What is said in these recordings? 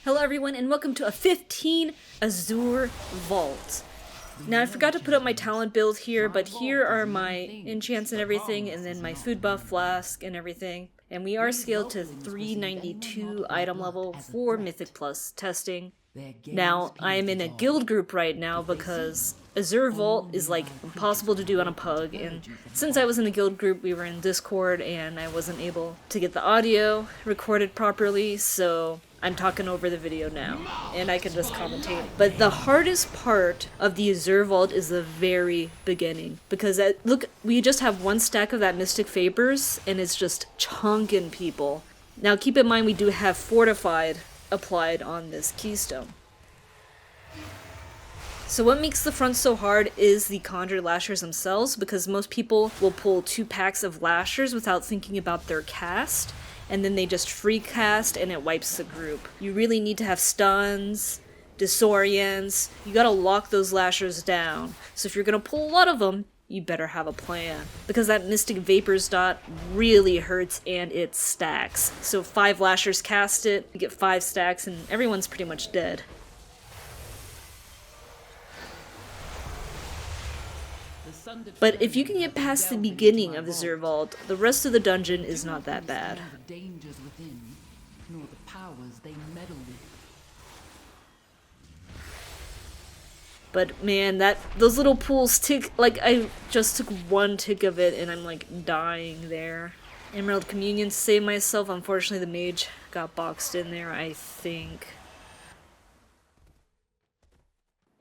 Hello everyone and welcome to a 15 Azure Vault. Now I forgot to put up my talent build here, but here are my enchants and everything, and then my food buff flask and everything. And we are scaled to 392 item level for Mythic Plus testing. Now, I am in a guild group right now because Azure Vault is like impossible to do on a pug, and since I was in the guild group, we were in Discord and I wasn't able to get the audio recorded properly, so I'm talking over the video now, and I can just commentate. But the hardest part of the Azure Vault is the very beginning, because look, we just have one stack of that Mystic Vapors, and it's just chunking people. Now keep in mind we do have Fortified applied on this keystone. So what makes the front so hard is the Conjured Lashers themselves, because most people will pull 2 packs of Lashers without thinking about their cast, and then they just free cast and it wipes the group. You really need to have stuns, disorients, you gotta lock those Lashers down. So if you're gonna pull a lot of them, you better have a plan, because that Mystic Vapors dot really hurts and it stacks. So 5 Lashers cast it, you get 5 stacks, and everyone's pretty much dead. But if you can get past the beginning of Azure Vault, the rest of the dungeon is not that bad. But man, those little pools tick, like I just took 1 tick of it and I'm like dying there. Emerald Communion to save myself. Unfortunately the mage got boxed in there, I think.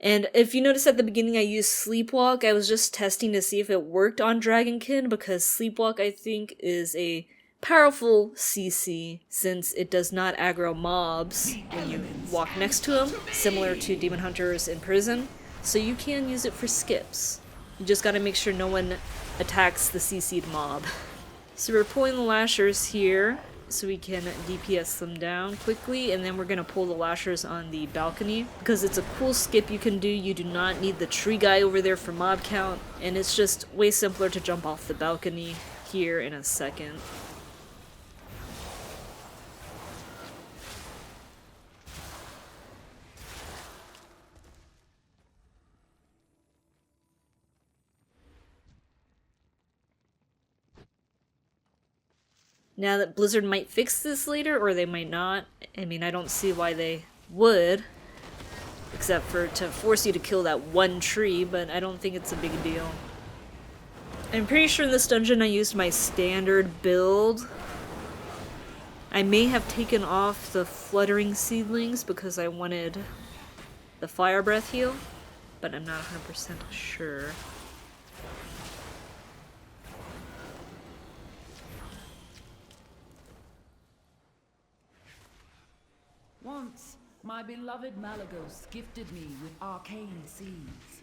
And if you notice at the beginning I used Sleepwalk, I was just testing to see if it worked on Dragonkin, because Sleepwalk I think is a powerful CC since it does not aggro mobs when you walk next to them, similar to Demon Hunters in prison. So you can use it for skips. You just gotta make sure no one attacks the CC'd mob. So we're pulling the Lashers here so we can DPS them down quickly, and then we're gonna pull the Lashers on the balcony because it's a cool skip you can do. You do not need the tree guy over there for mob count, and it's just way simpler to jump off the balcony here in a second. Now that Blizzard might fix this later, or they might not. I mean, I don't see why they would, except for to force you to kill that one tree, but I don't think it's a big deal. I'm pretty sure in this dungeon I used my standard build. I may have taken off the Fluttering Seedlings because I wanted the Fire Breath heal, but I'm not 100% sure. Once, my beloved Malagos gifted me with arcane seeds.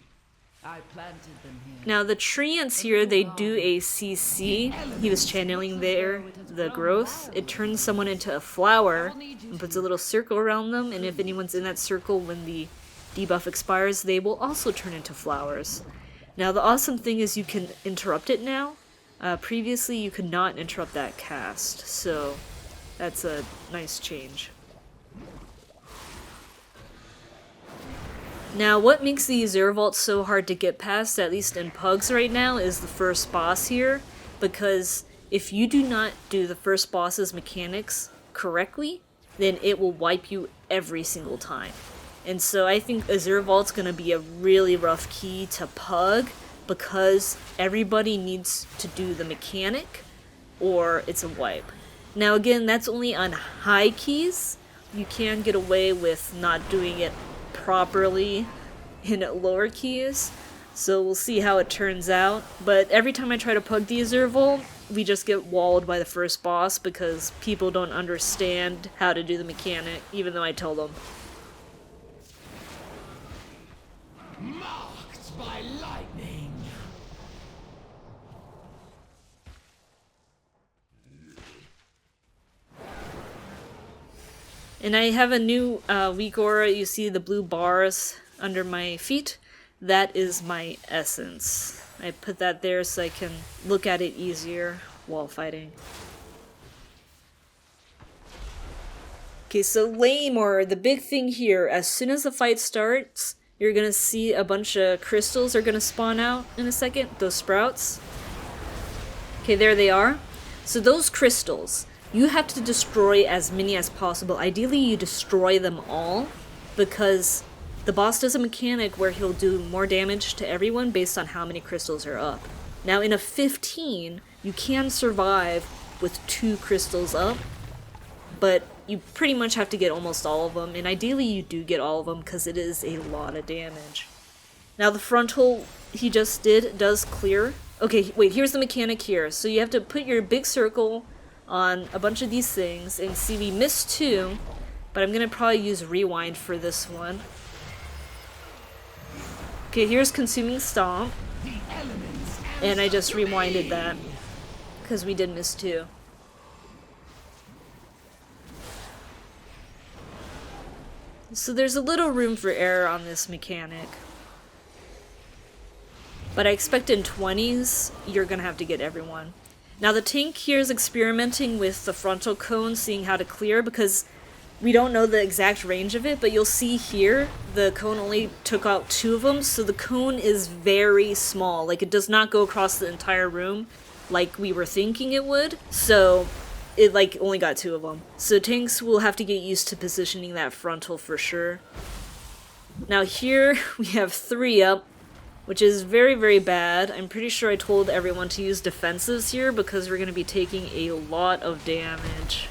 I planted them here. Now the treants here, they do a CC. He was channeling the growth. It turns someone into a flower and puts a little circle around them, and if anyone's in that circle when the debuff expires, they will also turn into flowers. Now the awesome thing is you can interrupt it now. Previously you could not interrupt that cast, so that's a nice change. Now, what makes the Azure Vault so hard to get past, at least in pugs right now, is the first boss here, because if you do not do the first boss's mechanics correctly, then it will wipe you every single time. And so I think Azure Vault's gonna be a really rough key to pug, because everybody needs to do the mechanic, or it's a wipe. Now again, that's only on high keys. You can get away with not doing it properly in lower keys, so we'll see how it turns out. But every time I try to pug the Azure Vault, we just get walled by the first boss because people don't understand how to do the mechanic, even though I tell them. Marked by lightning. And I have a new weak aura. You see the blue bars under my feet? That is my essence. I put that there so I can look at it easier while fighting. Okay, so Leymor, the big thing here, as soon as the fight starts, you're gonna see a bunch of crystals are gonna spawn out in a second, those sprouts. Okay, there they are. So those crystals, you have to destroy as many as possible. Ideally, you destroy them all, because the boss does a mechanic where he'll do more damage to everyone based on how many crystals are up. Now, in a 15, you can survive with 2 crystals up, but you pretty much have to get almost all of them, and ideally you do get all of them because it is a lot of damage. Now the frontal he just did does clear. Okay, wait, here's the mechanic here. So you have to put your big circle on a bunch of these things, and see we missed 2, but I'm gonna probably use rewind for this one. Okay, here's Consuming Stomp, and I just rewinded that because we did miss 2. So there's a little room for error on this mechanic. But I expect in 20s, you're gonna have to get everyone. Now the tank here is experimenting with the frontal cone, seeing how to clear, because we don't know the exact range of it, but you'll see here, the cone only took out 2 of them, so the cone is very small. Like, it does not go across the entire room like we were thinking it would. So it like only got 2 of them. So tanks will have to get used to positioning that frontal for sure. Now here we have 3 up, which is very, very bad. I'm pretty sure I told everyone to use defensives here because we're going to be taking a lot of damage.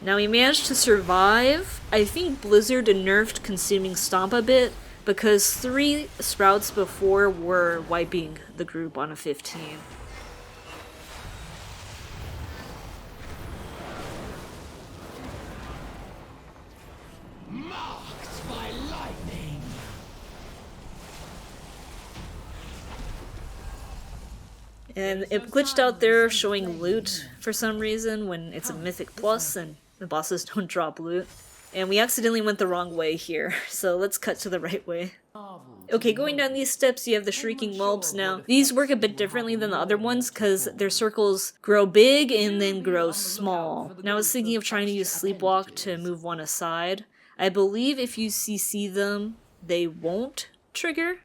Now we managed to survive. I think Blizzard nerfed Consuming Stomp a bit because 3 sprouts before were wiping the group on a 15. Marked by lightning. And it glitched out there showing loot for some reason when it's a Mythic Plus and the bosses don't drop loot. And we accidentally went the wrong way here, so let's cut to the right way. Okay, going down these steps you have the Shrieking Whelps now. These work a bit differently than the other ones because their circles grow big and then grow small. Now I was thinking of trying to use Sleepwalk to move one aside. I believe if you CC them, they won't trigger.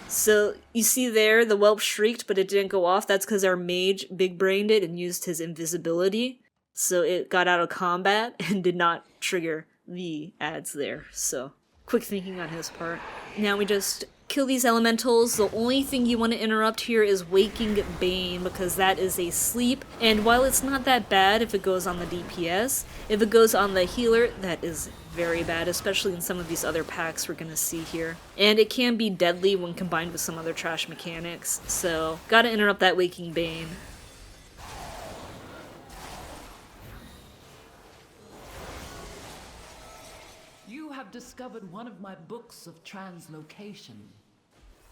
So, you see there, the whelp shrieked, but it didn't go off. That's because our mage big-brained it and used his invisibility. So it got out of combat and did not trigger the ads there. So, quick thinking on his part. Now we just kill these elementals. The only thing you want to interrupt here is Waking Bane, because that is a sleep. And while it's not that bad if it goes on the DPS, if it goes on the healer, that is very bad, especially in some of these other packs we're gonna see here. And it can be deadly when combined with some other trash mechanics, so gotta interrupt that Waking Bane. You have discovered one of my books of translocation.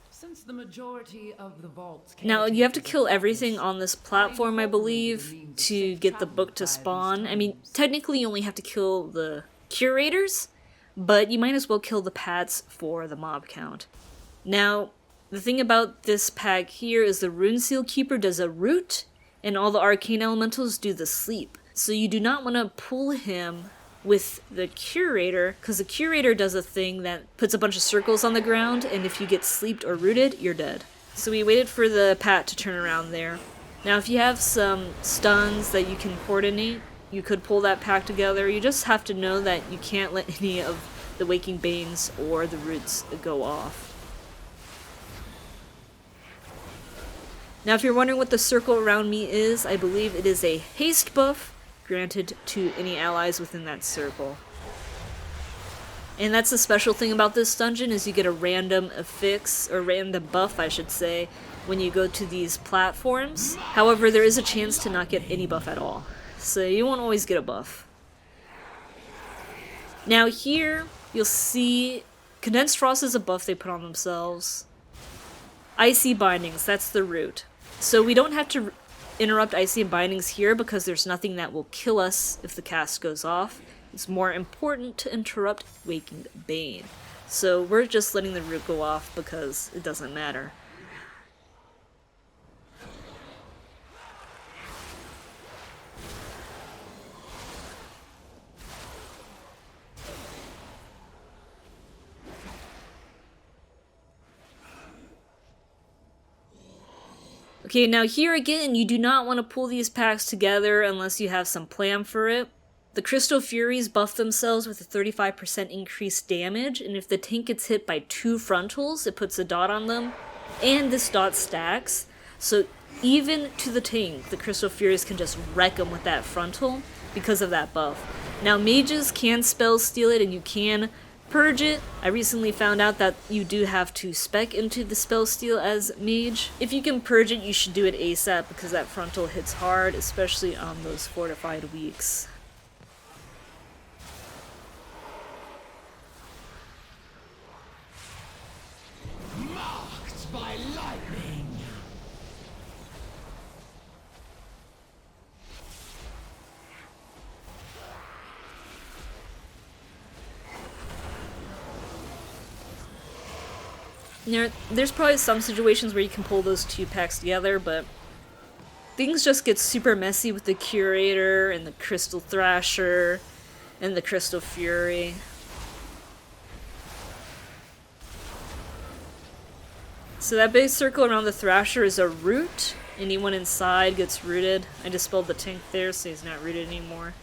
Since the majority of the vaults now, you have to kill everything on this platform, I believe, to get the book to spawn. I mean, technically you only have to kill the curators, but you might as well kill the pats for the mob count. Now, the thing about this pack here is the Rune Seal Keeper does a root, and all the arcane elementals do the sleep. So you do not want to pull him with the curator, because the curator does a thing that puts a bunch of circles on the ground, and if you get sleeped or rooted, you're dead. So we waited for the pat to turn around there. Now if you have some stuns that you can coordinate, you could pull that pack together. You just have to know that you can't let any of the Waking Banes or the roots go off. Now if you're wondering what the circle around me is, I believe it is a haste buff granted to any allies within that circle. And that's the special thing about this dungeon, is you get a random affix, or random buff I should say, when you go to these platforms. However, there is a chance to not get any buff at all. So you won't always get a buff. Now here, you'll see Condensed Frost is a buff they put on themselves. Icy Bindings, that's the root. So we don't have to interrupt Icy Bindings here because there's nothing that will kill us if the cast goes off. It's more important to interrupt Waking Bane. So we're just letting the root go off because it doesn't matter. Okay, now here again, you do not want to pull these packs together unless you have some plan for it. The Crystal Furies buff themselves with a 35% increased damage, and if the tank gets hit by 2 frontals, it puts a dot on them, and this dot stacks. So even to the tank, the Crystal Furies can just wreck them with that frontal because of that buff. Now mages can spell steal it and you can purge it. I recently found out that you do have to spec into the spell steal as mage. If you can purge it, you should do it ASAP because that frontal hits hard, especially on those fortified weeks. Marked by lightning. There's probably some situations where you can pull those 2 packs together, but things just get super messy with the Curator and the Crystal Thrasher and the Crystal Fury. So that big circle around the Thrasher is a root. Anyone inside gets rooted. I dispelled the tank there, so he's not rooted anymore.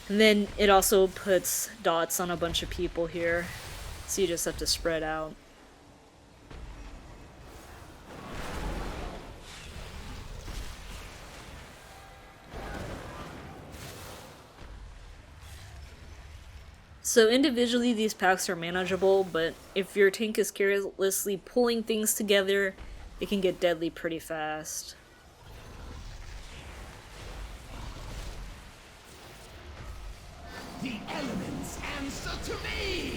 And then it also puts dots on a bunch of people here, so you just have to spread out. So individually these packs are manageable, but if your tank is carelessly pulling things together, it can get deadly pretty fast. The elements answer to me.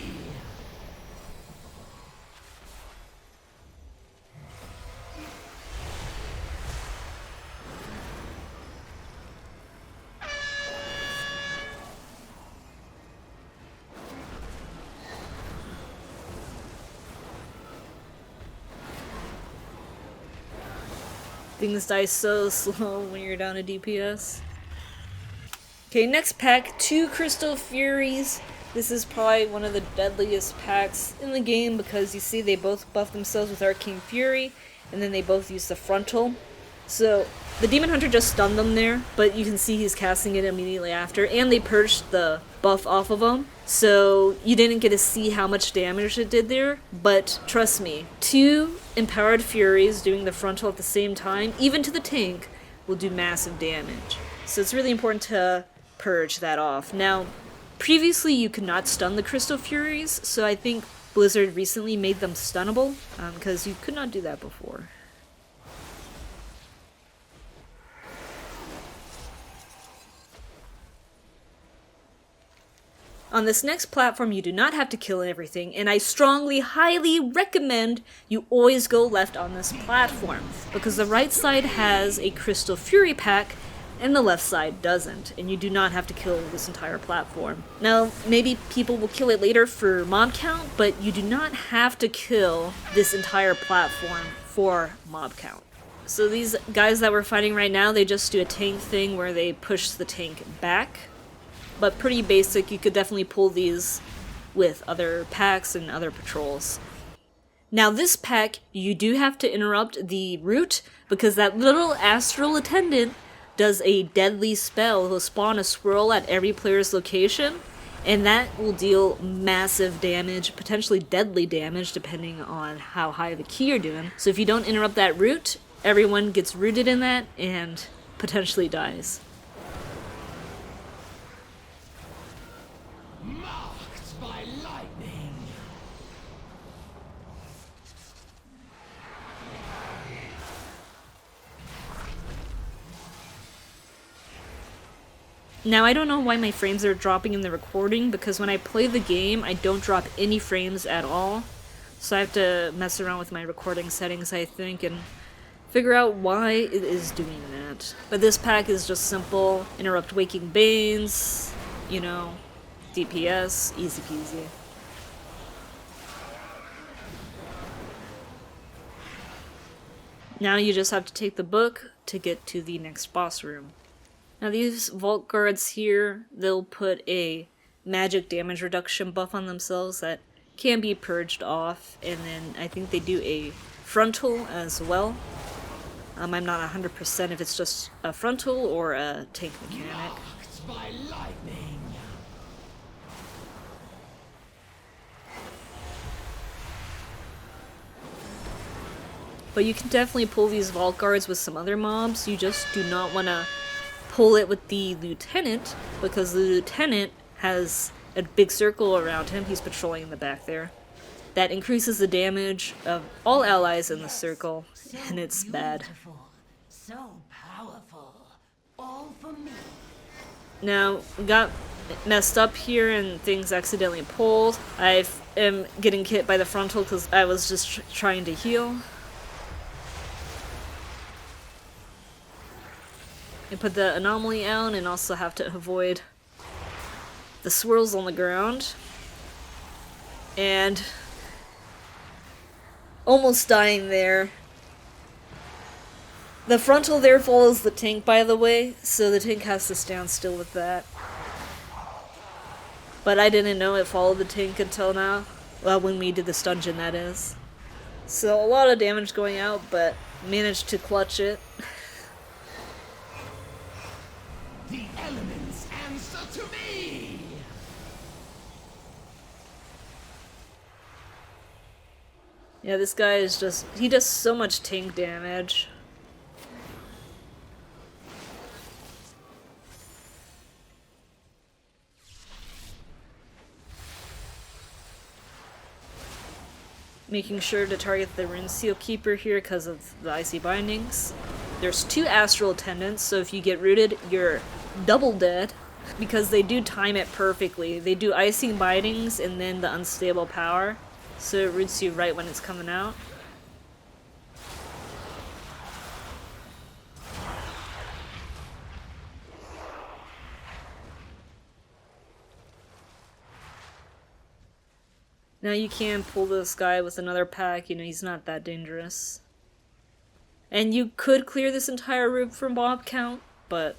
Things die so slow when you're down to DPS. Okay, next pack, 2 Crystal Furies. This is probably one of the deadliest packs in the game because you see they both buff themselves with Arcane Fury, and then they both use the frontal. So the Demon Hunter just stunned them there, but you can see he's casting it immediately after, and they purged the buff off of him. So you didn't get to see how much damage it did there, but trust me, 2 Empowered Furies doing the frontal at the same time, even to the tank, will do massive damage. So it's really important to purge that off. Now, previously you could not stun the Crystal Furies, so I think Blizzard recently made them stunnable, because you could not do that before. On this next platform, you do not have to kill everything, and I strongly, highly recommend you always go left on this platform, because the right side has a Crystal Fury pack, and the left side doesn't, and you do not have to kill this entire platform. Now, maybe people will kill it later for mob count, but you do not have to kill this entire platform for mob count. So these guys that we're fighting right now, they just do a tank thing where they push the tank back. But pretty basic, you could definitely pull these with other packs and other patrols. Now this pack, you do have to interrupt the root, because that little astral attendant does a deadly spell. He'll spawn a swirl at every player's location, and that will deal massive damage, potentially deadly damage, depending on how high of a key you're doing. So if you don't interrupt that root, everyone gets rooted in that and potentially dies. Marked by lightning. Now I don't know why my frames are dropping in the recording, because when I play the game I don't drop any frames at all. So I have to mess around with my recording settings, I think, and figure out why it is doing that. But this pack is just simple. Interrupt Waking Banes, you know, DPS, easy peasy. Now you just have to take the book to get to the next boss room. Now these vault guards here, they'll put a magic damage reduction buff on themselves that can be purged off, and then I think they do a frontal as well. I'm not 100% if it's just a frontal or a tank mechanic. Marked by lightning. But you can definitely pull these vault guards with some other mobs. You just do not want to pull it with the lieutenant, because the lieutenant has a big circle around him. He's patrolling in the back there. That increases the damage of all allies in the circle, and it's bad. So powerful. All for me. Now, got messed up here and things accidentally pulled. I am getting hit by the frontal because I was just trying to heal. And put the anomaly out and also have to avoid the swirls on the ground. And almost dying there. The frontal there follows the tank, by the way, so the tank has to stand still with that. But I didn't know it followed the tank until now. Well, when we did this dungeon, that is. So a lot of damage going out, but managed to clutch it. The elements answer to me. Yeah, this guy is just... he does so much tank damage. Making sure to target the Rune Seal Keeper here because of the icy bindings. There's 2 astral attendants, so if you get rooted, you're double dead. Because they do time it perfectly. They do icing bindings and then the unstable power. So it roots you right when it's coming out. Now you can pull this guy with another pack, you know, he's not that dangerous. And you could clear this entire room from mob count, but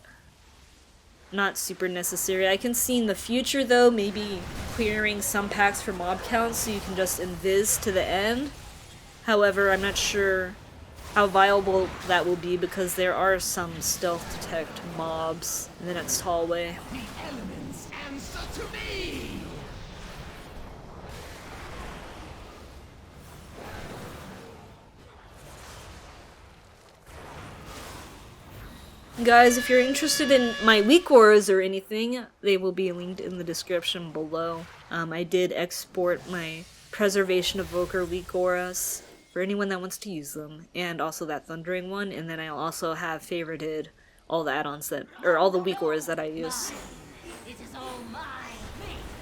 not super necessary. I can see in the future though, maybe clearing some packs for mob count so you can just invis to the end. However, I'm not sure how viable that will be because there are some stealth detect mobs in the next hallway. The elements answer to me. Guys, if you're interested in my weak auras or anything, they will be linked in the description below. I did export my Preservation Evoker weak auras for anyone that wants to use them, and also that Thundering one, and then I also have favorited all the add-ons that, or all the weak auras that I use.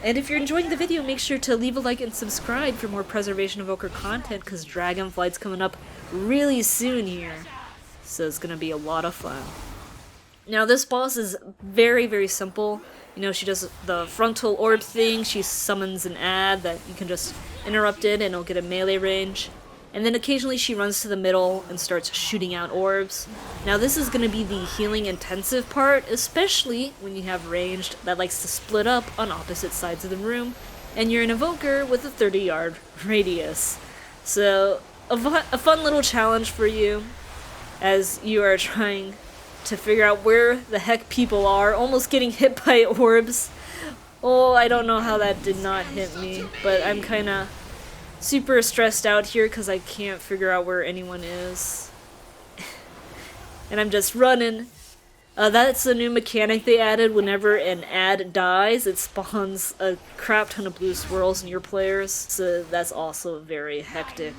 And if you're enjoying the video, make sure to leave a like and subscribe for more Preservation Evoker content, because Dragonflight's coming up really soon here. So it's gonna be a lot of fun. Now this boss is very, very simple. You know, she does the frontal orb thing, she summons an ad that you can just interrupt it and it'll get a melee range. And then occasionally she runs to the middle and starts shooting out orbs. Now this is going to be the healing intensive part, especially when you have ranged that likes to split up on opposite sides of the room, and you're an evoker with a 30-yard radius. So a fun little challenge for you as you are trying to figure out where the heck people are, almost getting hit by orbs. Oh, I don't know how that did not hit me, but I'm kinda super stressed out here because I can't figure out where anyone is. And I'm just running. That's a new mechanic they added. Whenever an ad dies, it spawns a crap ton of blue swirls in your players, so that's also very hectic.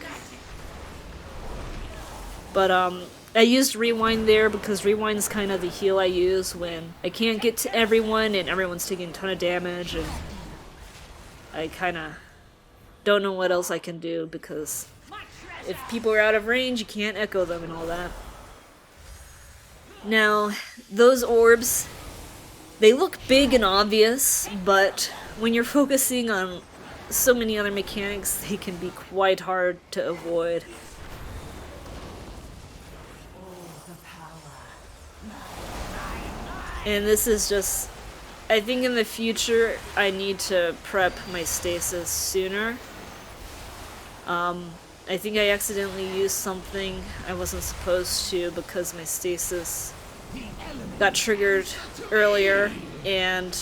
But I used Rewind there because Rewind is kind of the heal I use when I can't get to everyone and everyone's taking a ton of damage, and I kind of don't know what else I can do because if people are out of range, you can't echo them and all that. Now, those orbs, they look big and obvious, but when you're focusing on so many other mechanics, they can be quite hard to avoid. And this is just, I think in the future I need to prep my stasis sooner. I think I accidentally used something I wasn't supposed to because my stasis got triggered earlier, and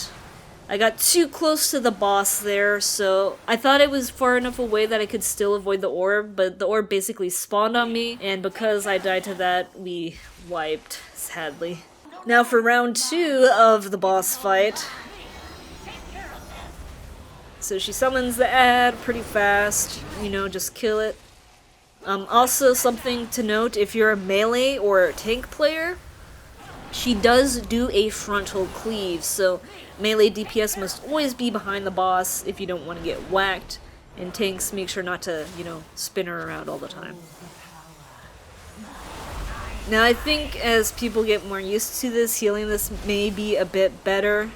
I got too close to the boss there, so I thought it was far enough away that I could still avoid the orb, but the orb basically spawned on me, and because I died to that, we wiped, sadly. Now for round 2 of the boss fight. So she summons the ad pretty fast, you know, just kill it. Also something to note, if you're a melee or a tank player, she does do a frontal cleave, so melee DPS must always be behind the boss if you don't want to get whacked, and tanks make sure not to, you know, spin her around all the time. Now I think as people get more used to this, healing this may be a bit better.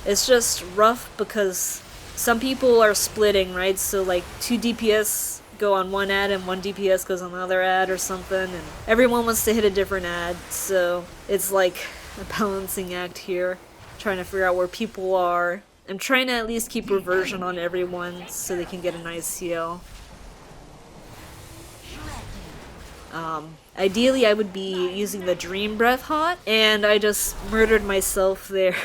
It's just rough because some people are splitting, right? So like 2 DPS go on one ad and 1 DPS goes on the other ad or something, and everyone wants to hit a different ad, so it's like a balancing act here, trying to figure out where people are. I'm trying to at least keep reversion on everyone so they can get a nice heal. Ideally I would be using the Dream Breath Hot, and I just murdered myself there.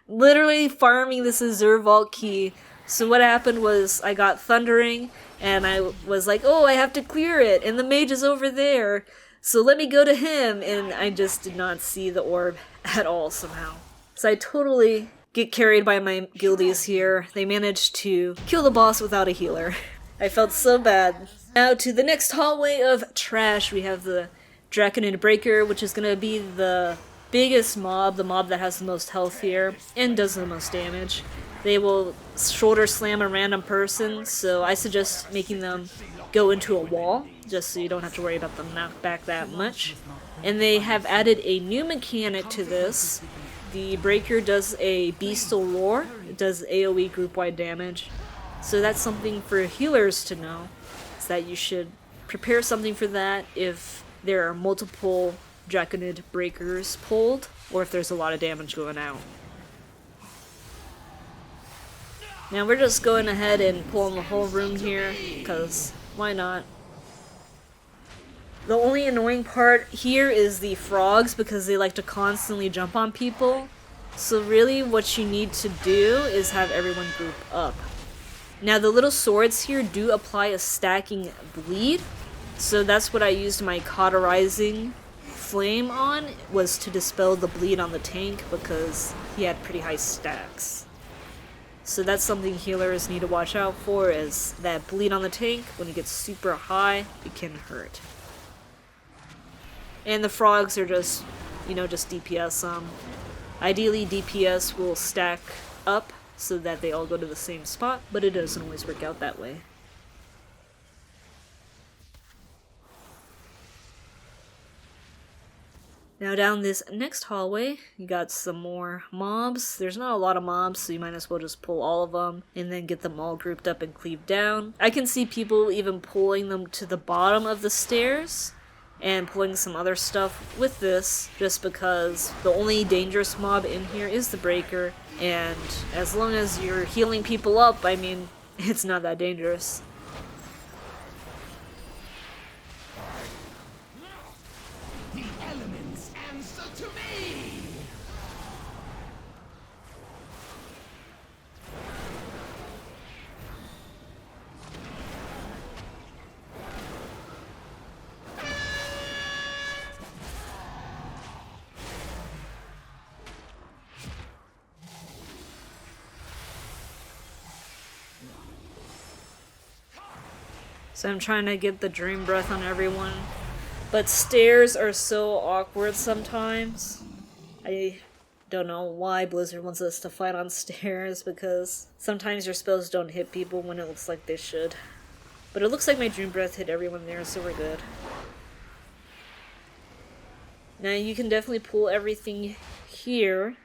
Literally farming this Azure Vault key. So what happened was I got Thundering, and I was like, oh, I have to clear it, and the mage is over there, so let me go to him, and I just did not see the orb at all somehow. So I totally get carried by my guildies here. They managed to kill the boss without a healer. I felt so bad. Now to the next hallway of trash, we have the Draconid Breaker, which is going to be the biggest mob, the mob that has the most health here, and does the most damage. They will shoulder slam a random person, so I suggest making them go into a wall, just so you don't have to worry about them knocked back that much. And they have added a new mechanic to this. The Breaker does a Beastal Roar. It does AoE group-wide damage. So that's something for healers to know, is that you should prepare something for that if there are multiple Draconid Breakers pulled, or if there's a lot of damage going out. Now we're just going ahead and pulling the whole room here, because why not? The only annoying part here is the frogs, because they like to constantly jump on people. So really what you need to do is have everyone group up. Now the little swords here do apply a stacking bleed, so that's what I used my cauterizing flame on, was to dispel the bleed on the tank because he had pretty high stacks. So that's something healers need to watch out for, is that bleed on the tank. When it gets super high, it can hurt. And the frogs are just, you know, just DPS. Ideally DPS will stack up so that they all go to the same spot, but it doesn't always work out that way. Now down this next hallway, you got some more mobs. There's not a lot of mobs, so you might as well just pull all of them and then get them all grouped up and cleaved down. I can see people even pulling them to the bottom of the stairs and pulling some other stuff with this, just because the only dangerous mob in here is the Breaker, and as long as you're healing people up, I mean, it's not that dangerous. So I'm trying to get the Dream Breath on everyone. But stairs are so awkward sometimes. I don't know why Blizzard wants us to fight on stairs, because sometimes your spells don't hit people when it looks like they should. But it looks like my Dream Breath hit everyone there, so we're good. Now you can definitely pull everything here.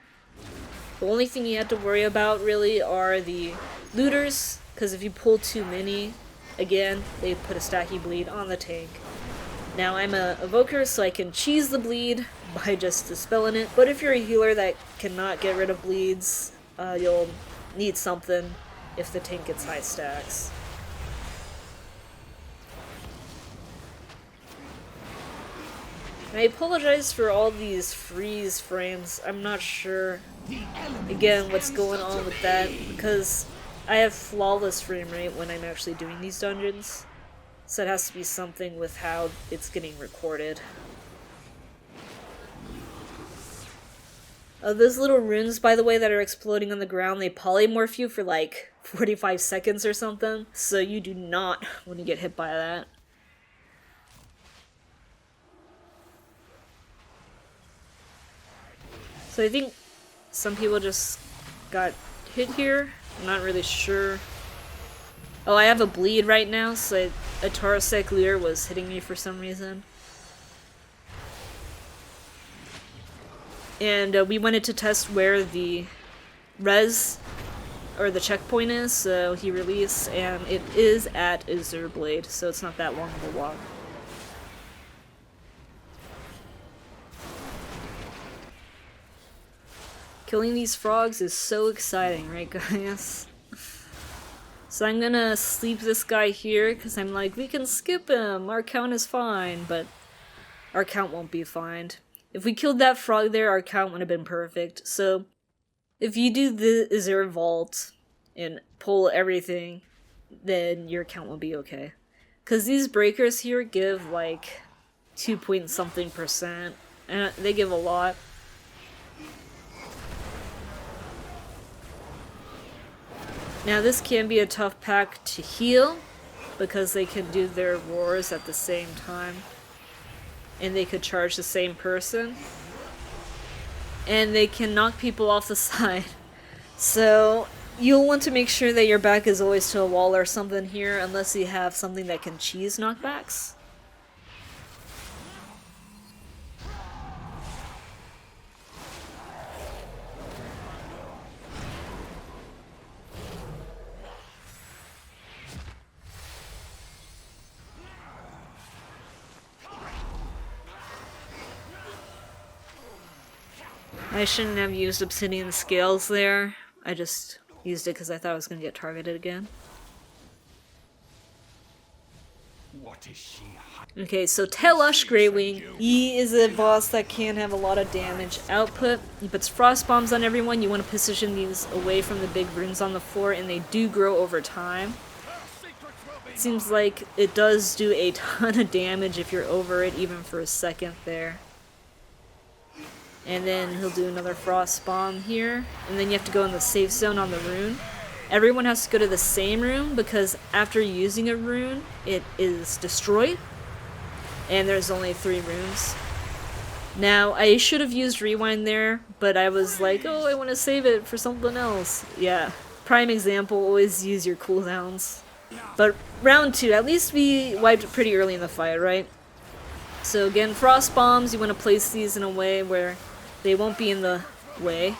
The only thing you have to worry about really are the looters, because if you pull too many, again, they put a stacky bleed on the tank. Now I'm a evoker, so I can cheese the bleed by just dispelling it, but if you're a healer that cannot get rid of bleeds, you'll need something if the tank gets high stacks. And I apologize for all these freeze frames. I'm not sure, again, what's going on with that, because I have flawless frame rate when I'm actually doing these dungeons. So it has to be something with how it's getting recorded. Those little runes, by the way, that are exploding on the ground, they polymorph you for like 45 seconds or something. So you do not want to get hit by that. So I think some people just got hit here. I'm not really sure. Oh, I have a bleed right now, so a Tarasek Leer was hitting me for some reason. And we wanted to test where the res, or the checkpoint is, so he released, and it is at Azureblade, so it's not that long of a walk. Killing these frogs is so exciting, right guys? So I'm gonna sleep this guy here, because I'm like, we can skip him, our count is fine, but our count won't be fine. If we killed that frog there, our count would have been perfect. So if you do the Azure Vault and pull everything, then your count will be okay. Because these breakers here give like 2 point something%, and they give a lot. Now this can be a tough pack to heal, because they can do their roars at the same time. And they could charge the same person. And they can knock people off the side. So you'll want to make sure that your back is always to a wall or something here, unless you have something that can cheese knockbacks. I shouldn't have used obsidian scales there. I just used it because I thought I was going to get targeted again. What is she? Okay, so Telash Greywing. He is a boss that can have a lot of damage output. He puts frost bombs on everyone. You want to position these away from the big runes on the floor, and they do grow over time. It seems like it does do a ton of damage if you're over it, even for a second there. And then he'll do another frost bomb here. And then you have to go in the safe zone on the rune. Everyone has to go to the same room, because after using a rune, it is destroyed. And there's only 3 runes. Now, I should have used rewind there, but I was like, oh, I want to save it for something else. Yeah, prime example, always use your cooldowns. But round 2, at least we wiped it pretty early in the fight, right? So again, frost bombs, you want to place these in a way where they won't be in the way.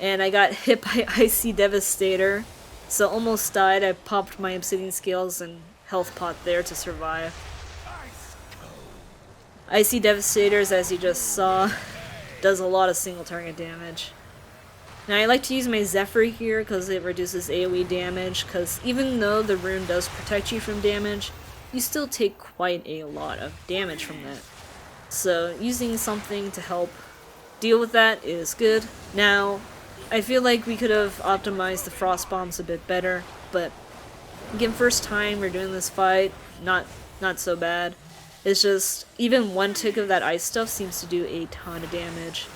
And I got hit by Icy Devastator, so almost died. I popped my obsidian scales and health pot there to survive. Icy Devastators, as you just saw, does a lot of single target damage. Now I like to use my Zephyr here because it reduces AoE damage, because even though the rune does protect you from damage, you still take quite a lot of damage from that. So using something to help deal with that is good. Now, I feel like we could have optimized the frost bombs a bit better, but again, first time we're doing this fight, not so bad. It's just, even one tick of that ice stuff seems to do a ton of damage.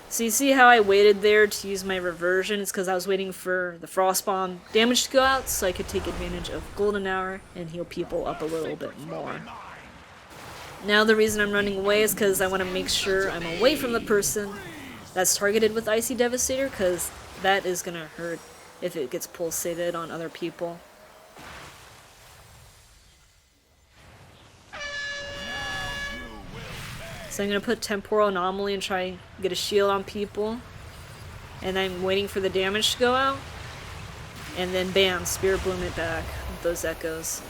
So you see how I waited there to use my reversion? It's because I was waiting for the frost bomb damage to go out so I could take advantage of golden hour and heal people up a little bit more. Now the reason I'm running away is because I want to make sure I'm away from the person that's targeted with Icy Devastator, because that is going to hurt if it gets pulsated on other people. So I'm going to put Temporal Anomaly and try and get a shield on people. And I'm waiting for the damage to go out. And then bam, Spirit Bloom it back with those echoes.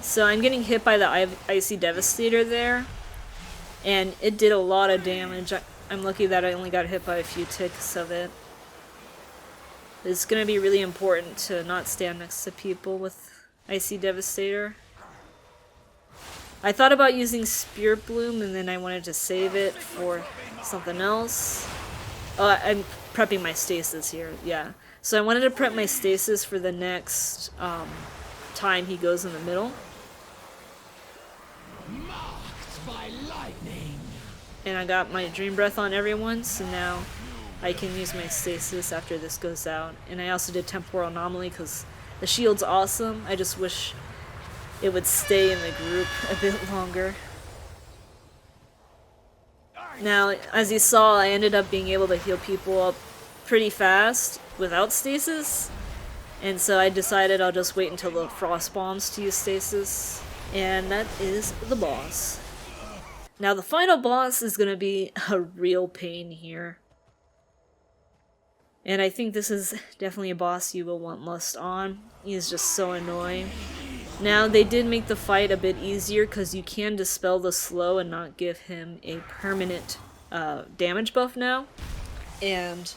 So I'm getting hit by the Icy Devastator there. and it did a lot of damage. I'm lucky that I only got hit by a few ticks of it. It's gonna be really important to not stand next to people with Icy Devastator. I thought about using Spirit Bloom and then I wanted to save it for something else. Oh, I'm prepping my stasis here, yeah. So I wanted to prep my stasis for the next time he goes in the middle. Marked by lightning. And I got my Dream Breath on everyone, so now I can use my stasis after this goes out. And I also did Temporal Anomaly because the shield's awesome. I just wish it would stay in the group a bit longer. Now, as you saw, I ended up being able to heal people up pretty fast without stasis. And so I decided I'll just wait until the Frost Bombs to use stasis. And that is the boss. Now the final boss is gonna be a real pain here. And I think this is definitely a boss you will want Lust on. He is just so annoying. Now they did make the fight a bit easier because you can dispel the slow and not give him a permanent damage buff now. And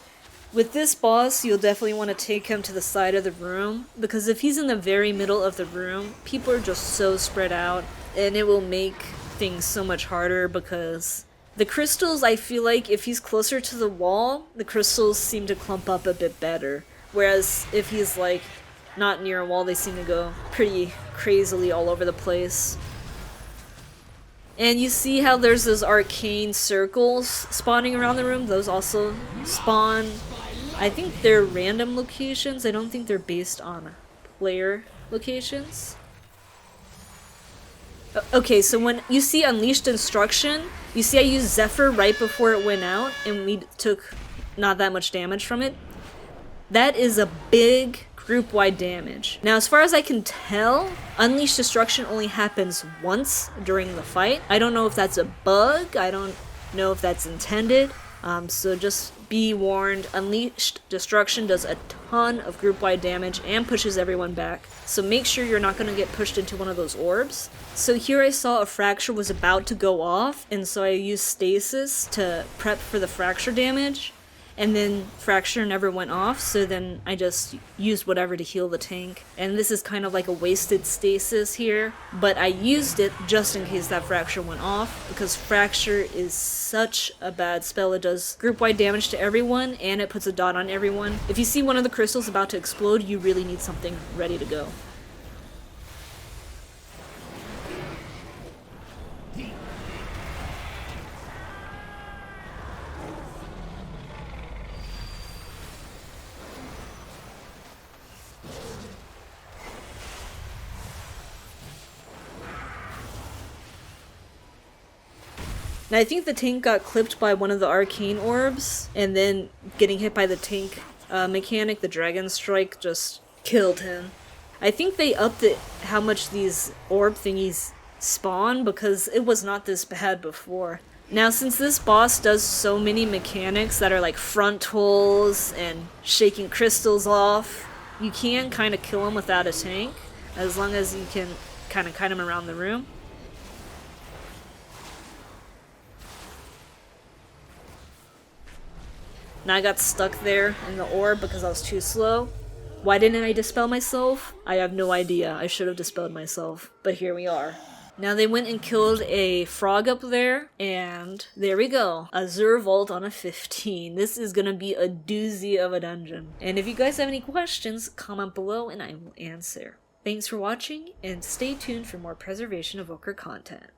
with this boss, you'll definitely want to take him to the side of the room, because if he's in the very middle of the room, people are just so spread out, and it will make things so much harder because the crystals, I feel like if he's closer to the wall, the crystals seem to clump up a bit better. Whereas if he's like not near a wall, they seem to go pretty crazily all over the place. And you see how there's those arcane circles spawning around the room? Those also spawn. I think they're random locations. I don't think they're based on player locations. Okay, so when you see Unleashed Instruction, you see I used Zephyr right before it went out, and we took not that much damage from it. That is a big group-wide damage. Now, as far as I can tell, Unleashed Destruction only happens once during the fight. I don't know if that's a bug, I don't know if that's intended, so just be warned, Unleashed Destruction does a ton of group-wide damage and pushes everyone back, so make sure you're not going to get pushed into one of those orbs. So here I saw a Fracture was about to go off, and so I used Stasis to prep for the Fracture damage. And then Fracture never went off, so then I just used whatever to heal the tank. And this is kind of like a wasted stasis here, but I used it just in case that Fracture went off, because Fracture is such a bad spell. It does group-wide damage to everyone, and it puts a dot on everyone. If you see one of the crystals about to explode, you really need something ready to go. And I think the tank got clipped by one of the arcane orbs, and then getting hit by the tank mechanic, the Dragon Strike, just killed him. I think they upped it how much these orb thingies spawn, because it was not this bad before. Now, since this boss does so many mechanics that are like frontals and shaking crystals off, you can kind of kill him without a tank, as long as you can kind of kite him around the room. Now I got stuck there in the orb because I was too slow. Why didn't I dispel myself? I have no idea. I should have dispelled myself. But here we are. Now they went and killed a frog up there, and there we go. Azure Vault on a 15. This is gonna be a doozy of a dungeon. And if you guys have any questions, comment below and I will answer. Thanks for watching, and stay tuned for more Preservation Evoker content.